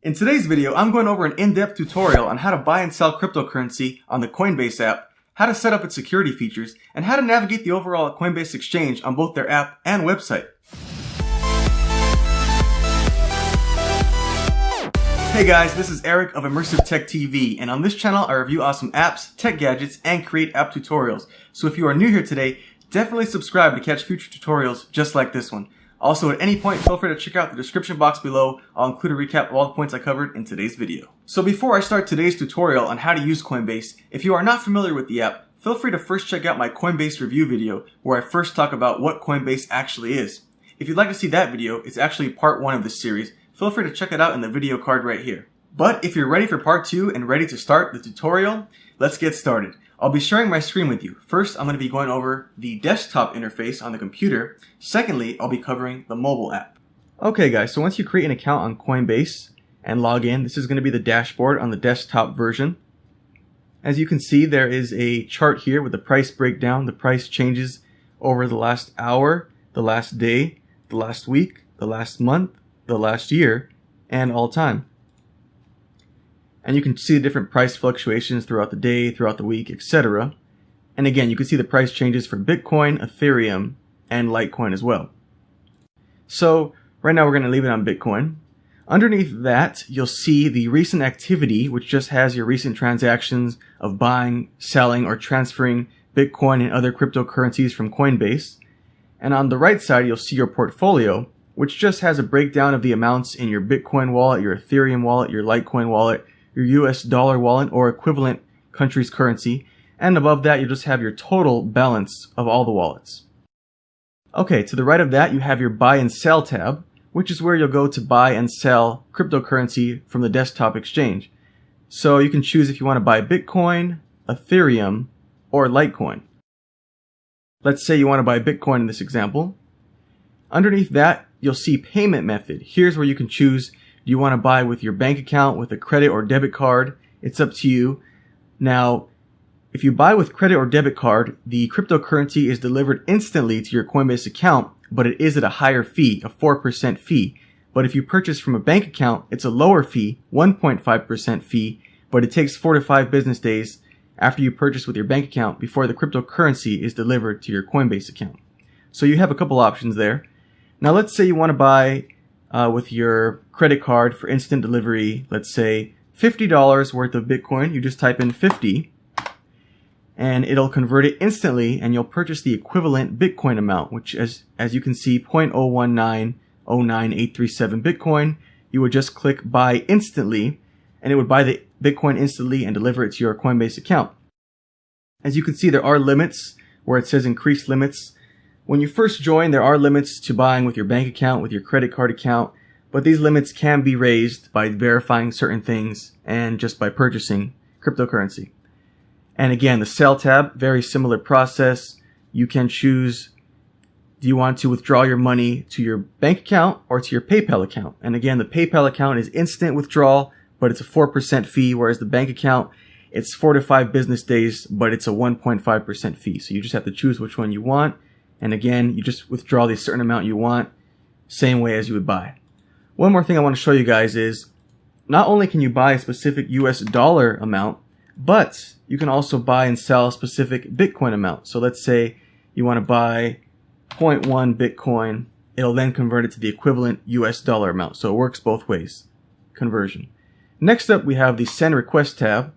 In today's video, I'm going over an in-depth tutorial on how to buy and sell cryptocurrency on the Coinbase app, how to set up its security features, and how to navigate the overall Coinbase exchange on both their app and website. Hey guys, this is Eric of Immersive Tech TV, and on this channel I review awesome apps, tech gadgets, and create app tutorials. So if you are new here today, definitely subscribe to catch future tutorials just like this one. Also, at any point, feel free to check out the description box below. I'll include a recap of all the points I covered in today's video. So before I start today's tutorial on how to use Coinbase, if you are not familiar with the app, feel free to first check out my Coinbase review video where I first talk about what Coinbase actually is. If you'd like to see that video, it's actually part 1 of this series. Feel free to check it out in the video card right here. But if you're ready for part 2 and ready to start the tutorial, let's get started. I'll be sharing my screen with you. First, I'm going to be going over the desktop interface on the computer. Secondly, I'll be covering the mobile app. Okay guys, so once you create an account on Coinbase and log in, this is going to be the dashboard on the desktop version. As you can see, there is a chart here with the price breakdown. The price changes over the last hour, the last day, the last week, the last month, the last year, and all time. And you can see the different price fluctuations throughout the day, throughout the week, etc. And again, you can see the price changes for Bitcoin, Ethereum, and Litecoin as well. So right now we're going to leave it on Bitcoin. Underneath that, you'll see the recent activity, which just has your recent transactions of buying, selling, or transferring Bitcoin and other cryptocurrencies from Coinbase. And on the right side, you'll see your portfolio, which just has a breakdown of the amounts in your Bitcoin wallet, your Ethereum wallet, your Litecoin wallet, your US dollar wallet or equivalent country's currency, and above that you'll just have your total balance of all the wallets. Okay, to the right of that you have your buy and sell tab, which is where you'll go to buy and sell cryptocurrency from the desktop exchange. So you can choose if you want to buy Bitcoin, Ethereum, or Litecoin. Let's say you want to buy Bitcoin in this example. Underneath that you'll see payment method. Here's where you can choose. Do you want to buy with your bank account, with a credit or debit card? It's up to you. Now, if you buy with credit or debit card, the cryptocurrency is delivered instantly to your Coinbase account, but it is at a higher fee, a 4% fee. But if you purchase from a bank account, it's a lower fee, 1.5% fee, but it takes 4 to 5 business days after you purchase with your bank account before the cryptocurrency is delivered to your Coinbase account. So you have a couple options there. Now let's say you want to buy with your credit card for instant delivery, let's say $50 worth of Bitcoin. You just type in 50 and it'll convert it instantly and you'll purchase the equivalent Bitcoin amount, which as you can see 0.01909837 Bitcoin. You would just click buy instantly and it would buy the Bitcoin instantly and deliver it to your Coinbase account. As you can see, there are limits where it says increased limits. When you first join, there are limits to buying with your bank account, with your credit card account, but these limits can be raised by verifying certain things and just by purchasing cryptocurrency. And again, the sell tab, very similar process. You can choose, do you want to withdraw your money to your bank account or to your PayPal account? And again, the PayPal account is instant withdrawal, but it's a 4% fee, whereas the bank account, it's 4 to 5 business days, but it's a 1.5% fee. So you just have to choose which one you want. And again, you just withdraw the certain amount you want, same way as you would buy. One more thing I want to show you guys is, not only can you buy a specific US dollar amount, but you can also buy and sell a specific Bitcoin amount. So let's say you want to buy 0.1 Bitcoin, it'll then convert it to the equivalent US dollar amount. So it works both ways, conversion. Next up we have the send request tab,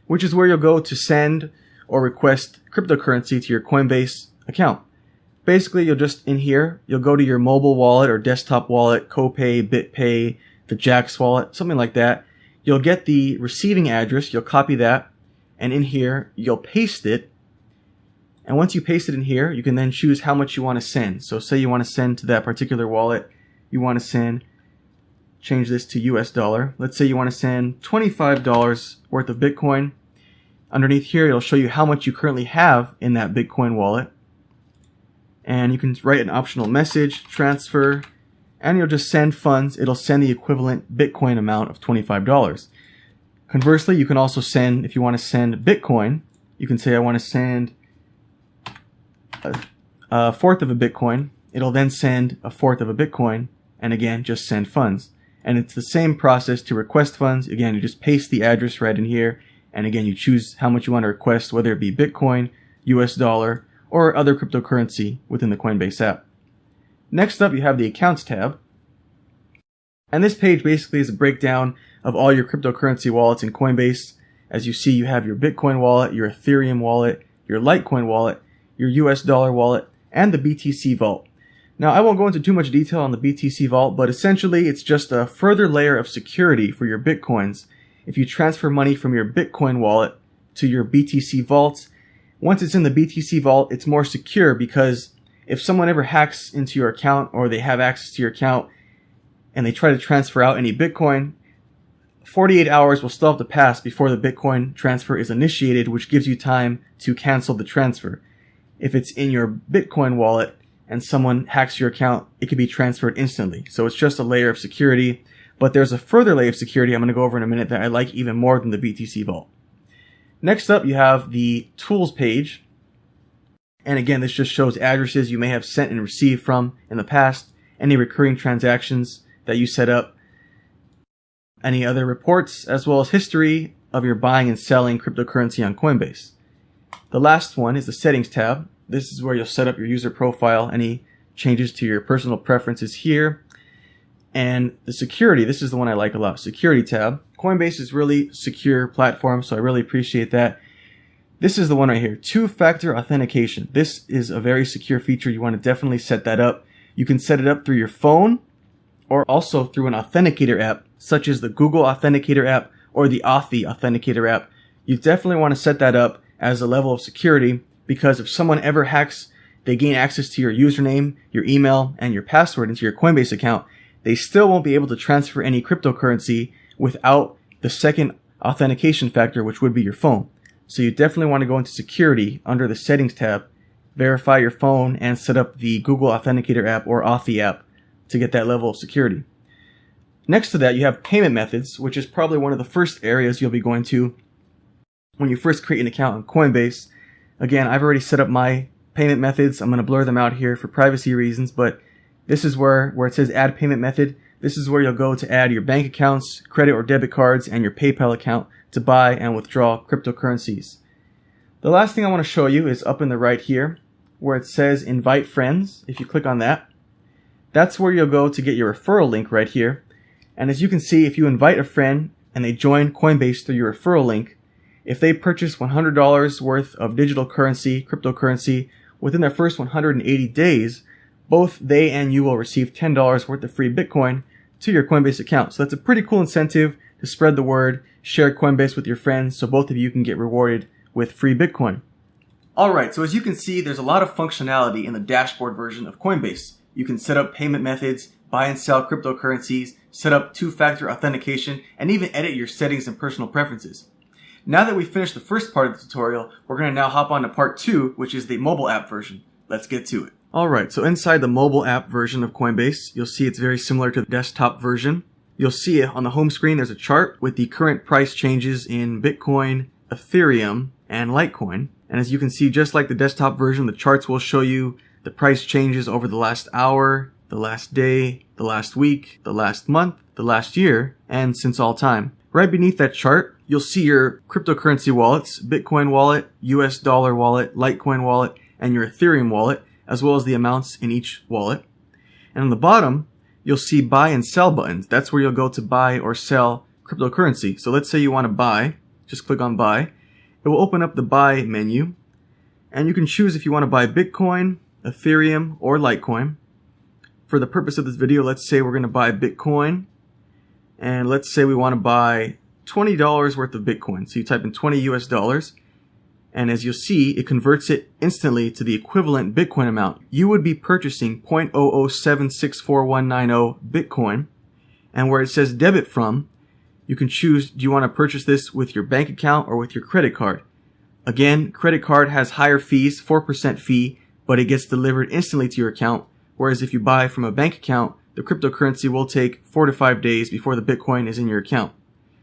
which is where you'll go to send or request cryptocurrency to your Coinbase account. Basically, you'll just, in here, you'll go to your mobile wallet or desktop wallet, CoPay, BitPay, the Jax wallet, something like that. You'll get the receiving address, you'll copy that, and in here, you'll paste it. And once you paste it in here, you can then choose how much you want to send. So say you want to send to that particular wallet, you want to send, change this to US dollar. Let's say you want to send $25 worth of Bitcoin. Underneath here, it'll show you how much you currently have in that Bitcoin wallet. And you can write an optional message, transfer, and you'll just send funds. It'll send the equivalent Bitcoin amount of $25. Conversely, you can also send, if you want to send Bitcoin, you can say I want to send a fourth of a Bitcoin. It'll then send a fourth of a Bitcoin, and again, just send funds. And it's the same process to request funds. Again, you just paste the address right in here. And again, you choose how much you want to request, whether it be Bitcoin, US dollar, or other cryptocurrency within the Coinbase app. Next up, you have the Accounts tab. And this page basically is a breakdown of all your cryptocurrency wallets in Coinbase. As you see, you have your Bitcoin wallet, your Ethereum wallet, your Litecoin wallet, your US dollar wallet, and the BTC vault. Now, I won't go into too much detail on the BTC vault, but essentially it's just a further layer of security for your Bitcoins. If you transfer money from your Bitcoin wallet to your BTC vault, once it's in the BTC vault, it's more secure because if someone ever hacks into your account or they have access to your account and they try to transfer out any Bitcoin, 48 hours will still have to pass before the Bitcoin transfer is initiated, which gives you time to cancel the transfer. If it's in your Bitcoin wallet and someone hacks your account, it can be transferred instantly. So it's just a layer of security. But there's a further layer of security I'm going to go over in a minute that I like even more than the BTC vault. Next up, you have the tools page. And again, this just shows addresses you may have sent and received from in the past, any recurring transactions that you set up, any other reports, as well as history of your buying and selling cryptocurrency on Coinbase. The last one is the settings tab. This is where you'll set up your user profile, any changes to your personal preferences here. And the security, this is the one I like a lot, security tab. Coinbase is really secure platform, so I really appreciate that. This is the one right here, two-factor authentication. This is a very secure feature. You want to definitely set that up. You can set it up through your phone or also through an authenticator app, such as the Google Authenticator app or the Authy Authenticator app. You definitely want to set that up as a level of security, because if someone ever hacks, they gain access to your username, your email, and your password into your Coinbase account, they still won't be able to transfer any cryptocurrency without the second authentication factor, which would be your phone. So you definitely want to go into security under the settings tab, verify your phone, and set up the Google Authenticator app or Authy app to get that level of security. Next to that, you have payment methods, which is probably one of the first areas you'll be going to when you first create an account on Coinbase. Again, I've already set up my payment methods. I'm going to blur them out here for privacy reasons, but this is where it says add payment method. This is where you'll go to add your bank accounts, credit or debit cards, and your PayPal account to buy and withdraw cryptocurrencies. The last thing I want to show you is up in the right here, where it says invite friends. If you click on that, that's where you'll go to get your referral link right here. And as you can see, if you invite a friend and they join Coinbase through your referral link, if they purchase $100 worth of digital currency, cryptocurrency, within their first 180 days, both they and you will receive $10 worth of free Bitcoin to your Coinbase account. So that's a pretty cool incentive to spread the word, share Coinbase with your friends so both of you can get rewarded with free Bitcoin. Alright, so as you can see, there's a lot of functionality in the dashboard version of Coinbase. You can set up payment methods, buy and sell cryptocurrencies, set up two-factor authentication, and even edit your settings and personal preferences. Now that we've finished the first part of the tutorial, we're going to now hop on to part 2, which is the mobile app version. Let's get to it. Alright, so inside the mobile app version of Coinbase, you'll see it's very similar to the desktop version. You'll see on the home screen there's a chart with the current price changes in Bitcoin, Ethereum, and Litecoin. And as you can see, just like the desktop version, the charts will show you the price changes over the last hour, the last day, the last week, the last month, the last year, and since all time. Right beneath that chart, you'll see your cryptocurrency wallets, Bitcoin wallet, US dollar wallet, Litecoin wallet, and your Ethereum wallet, as well as the amounts in each wallet. And on the bottom, you'll see buy and sell buttons. That's where you'll go to buy or sell cryptocurrency. So let's say you want to buy, just click on buy. It will open up the buy menu, and you can choose if you want to buy Bitcoin, Ethereum, or Litecoin. For the purpose of this video, let's say we're going to buy Bitcoin, and let's say we want to buy $20 worth of Bitcoin. So you type in 20 US dollars, and as you'll see, it converts it instantly to the equivalent Bitcoin amount. You would be purchasing 0.007641190 Bitcoin, and where it says debit from, you can choose, do you want to purchase this with your bank account or with your credit card? Again, credit card has higher fees, 4% fee, but it gets delivered instantly to your account, whereas if you buy from a bank account, the cryptocurrency will take 4 to 5 days before the Bitcoin is in your account.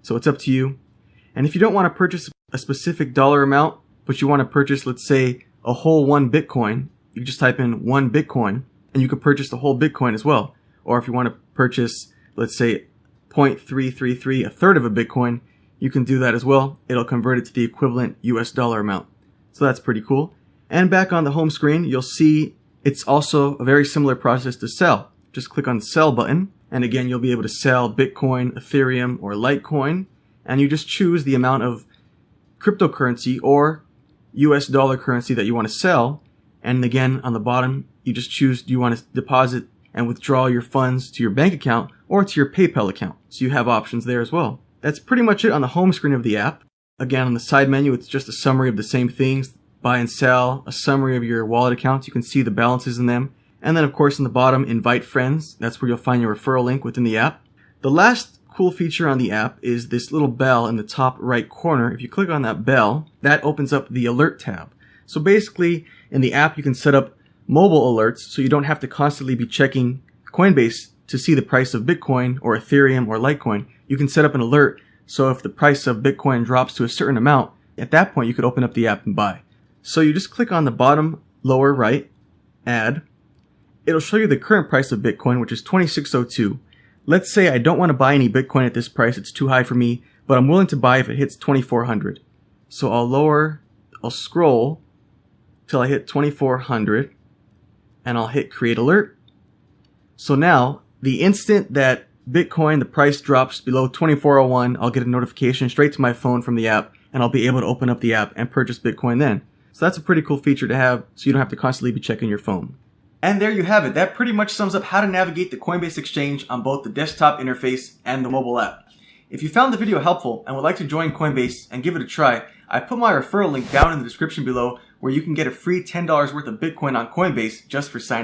So it's up to you. And if you don't want to purchase a specific dollar amount, but you want to purchase, let's say, a whole 1 Bitcoin, you can just type in 1 Bitcoin, and you can purchase the whole Bitcoin as well. Or if you want to purchase, let's say, 0.333, a third of a Bitcoin, you can do that as well. It'll convert it to the equivalent US dollar amount. So that's pretty cool. And back on the home screen, you'll see it's also a very similar process to sell. Just click on the sell button. And again, you'll be able to sell Bitcoin, Ethereum, or Litecoin. And you just choose the amount of cryptocurrency or US dollar currency that you want to sell. And again, on the bottom, you just choose, do you want to deposit and withdraw your funds to your bank account or to your PayPal account. So you have options there as well. That's pretty much it on the home screen of the app. Again, on the side menu, it's just a summary of the same things. Buy and sell, a summary of your wallet accounts. You can see the balances in them. And then, of course, in the bottom, invite friends. That's where you'll find your referral link within the app. The last cool feature on the app is this little bell in the top right corner. If you click on that bell, that opens up the alert tab. So basically, in the app, you can set up mobile alerts so you don't have to constantly be checking Coinbase to see the price of Bitcoin or Ethereum or Litecoin. You can set up an alert so if the price of Bitcoin drops to a certain amount, at that point you could open up the app and buy. So you just click on the bottom lower right, add. It'll show you the current price of Bitcoin, which is 2602. Let's say I don't want to buy any Bitcoin at this price, it's too high for me, but I'm willing to buy if it hits 2400. So I'll scroll till I hit 2400 and I'll hit create alert. So now, the instant that Bitcoin, the price drops below 2401, I'll get a notification straight to my phone from the app, and I'll be able to open up the app and purchase Bitcoin then. So that's a pretty cool feature to have, so you don't have to constantly be checking your phone. And there you have it. That pretty much sums up how to navigate the Coinbase exchange on both the desktop interface and the mobile app. If you found the video helpful and would like to join Coinbase and give it a try, I've put my referral link down in the description below where you can get a free $10 worth of Bitcoin on Coinbase just for signing up.